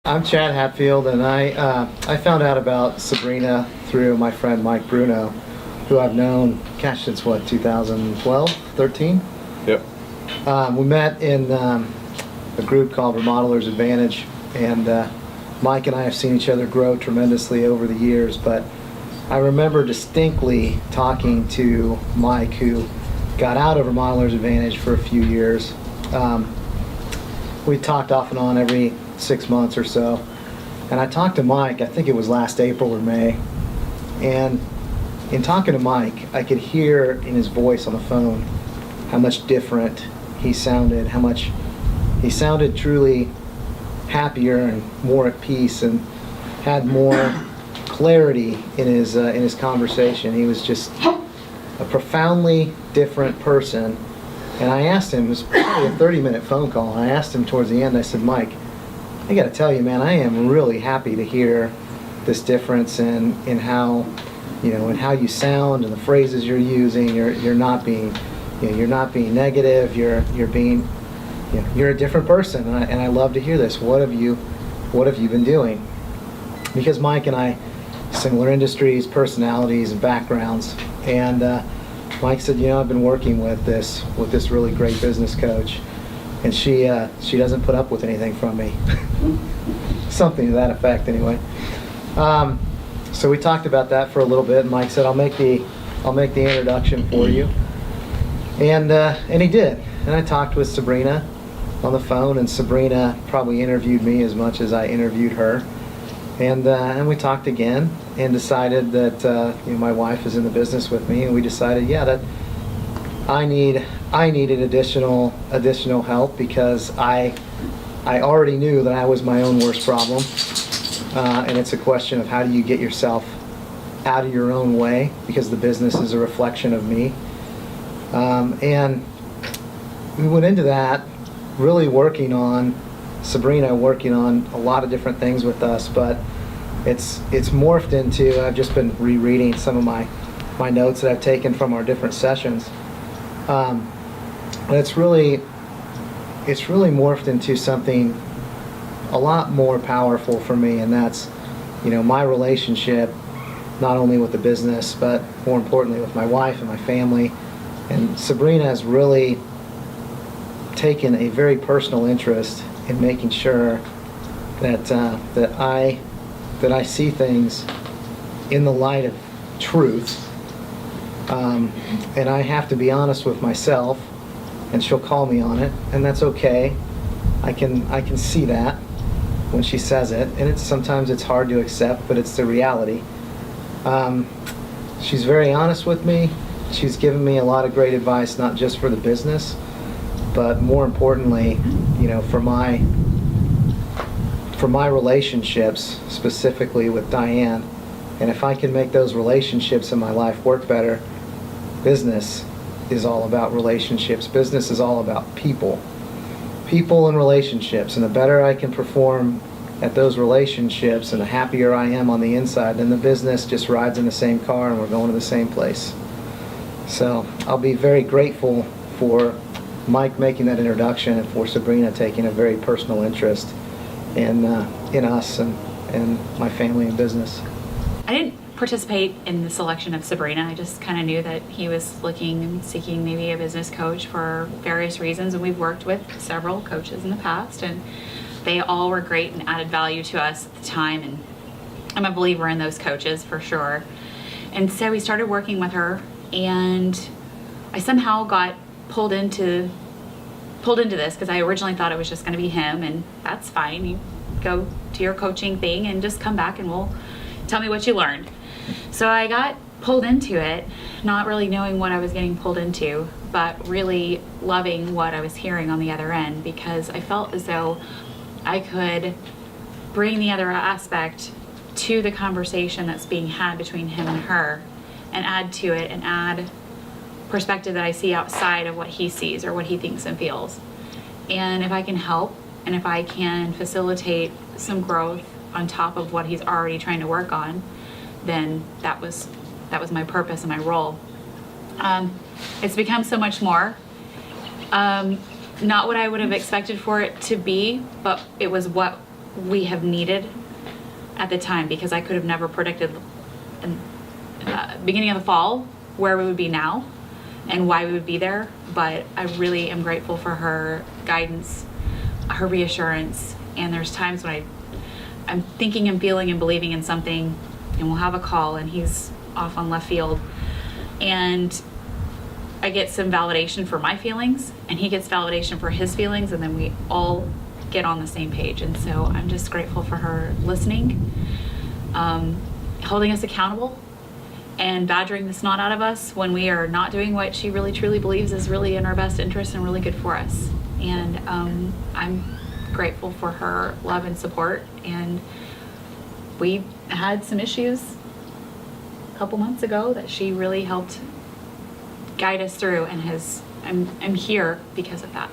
I'm Chad Hatfield, and I found out about Sabrina through my friend Mike Bruno, who I've known, gosh, since what, 2012, 13? Yep. We met in a group called Remodeler's Advantage, and Mike and I have seen each other grow tremendously over the years, but I remember distinctly talking to Mike, who got out of Remodeler's Advantage for a few years. We talked off and on every 6 months or so, and I talked to Mike, I think it was last April or May, and in talking to Mike, I could hear in his voice on the phone how much different he sounded, how much he sounded truly happier and more at peace and had more clarity in his conversation. He was just a profoundly different person. And I asked him, it was probably a 30-minute phone call, and I asked him towards the end, I said, Mike, I got to tell you, man, I am really happy to hear this difference in how, in how you sound and the phrases you're using. You're not being, you're not being negative. You're being, you're a different person, and I love to hear this. What have you been doing? Because Mike and I, similar industries, personalities, and backgrounds, and Mike said, I've been working with this really great business coach, and she doesn't put up with anything from me. Something to that effect, anyway. So we talked about that for a little bit, and Mike said, I'll make the introduction for you, and he did. And I talked with Sabrina on the phone, and Sabrina probably interviewed me as much as I interviewed her. And we talked again and decided that my wife is in the business with me, and we decided, that I needed additional help, because I already knew that I was my own worst problem, and it's a question of how do you get yourself out of your own way, because the business is a reflection of me. And we went into that really Sabrina working on a lot of different things with us, but it's morphed into, I've just been rereading some of my notes that I've taken from our different sessions. And it's really morphed into something a lot more powerful for me, and that's, my relationship, not only with the business, but more importantly with my wife and my family. And Sabrina has really taken a very personal interest in making sure that I see things in the light of truth, and I have to be honest with myself, and she'll call me on it, and that's okay. I can see that when she says it, and sometimes it's hard to accept, but it's the reality. She's very honest with me. She's given me a lot of great advice, not just for the business, but more importantly, for my relationships, specifically with Diane. And if I can make those relationships in my life work better, business is all about relationships. Business is all about people and relationships. And the better I can perform at those relationships, and the happier I am on the inside, then the business just rides in the same car and we're going to the same place. So I'll be very grateful for Mike making that introduction, and for Sabrina taking a very personal interest in us and my family and business. I didn't participate in the selection of Sabrina. I just kind of knew that he was looking and seeking maybe a business coach for various reasons, and we've worked with several coaches in the past, and they all were great and added value to us at the time, and I'm a believer in those coaches for sure. And so we started working with her, and I somehow got pulled into this, because I originally thought it was just going to be him, and that's fine. You go to your coaching thing and just come back and tell me what you learned. So I got pulled into it, not really knowing what I was getting pulled into, but really loving what I was hearing on the other end, because I felt as though I could bring the other aspect to the conversation that's being had between him and her, and add to it, and add perspective that I see outside of what he sees or what he thinks and feels. And if I can help, and if I can facilitate some growth on top of what he's already trying to work on, then that was my purpose and my role. It's become so much more. Not what I would have expected for it to be, but it was what we have needed at the time, because I could have never predicted in beginning of the fall where we would be now and why we would be there. But I really am grateful for her guidance, her reassurance. And there's times when I'm thinking and feeling and believing in something, and we'll have a call and he's off on left field, and I get some validation for my feelings and he gets validation for his feelings, and then we all get on the same page. And so I'm just grateful for her listening, holding us accountable, and badgering the snot out of us when we are not doing what she really truly believes is really in our best interest and really good for us. And I'm grateful for her love and support. And we had some issues a couple months ago that she really helped guide us through, and I'm here because of that.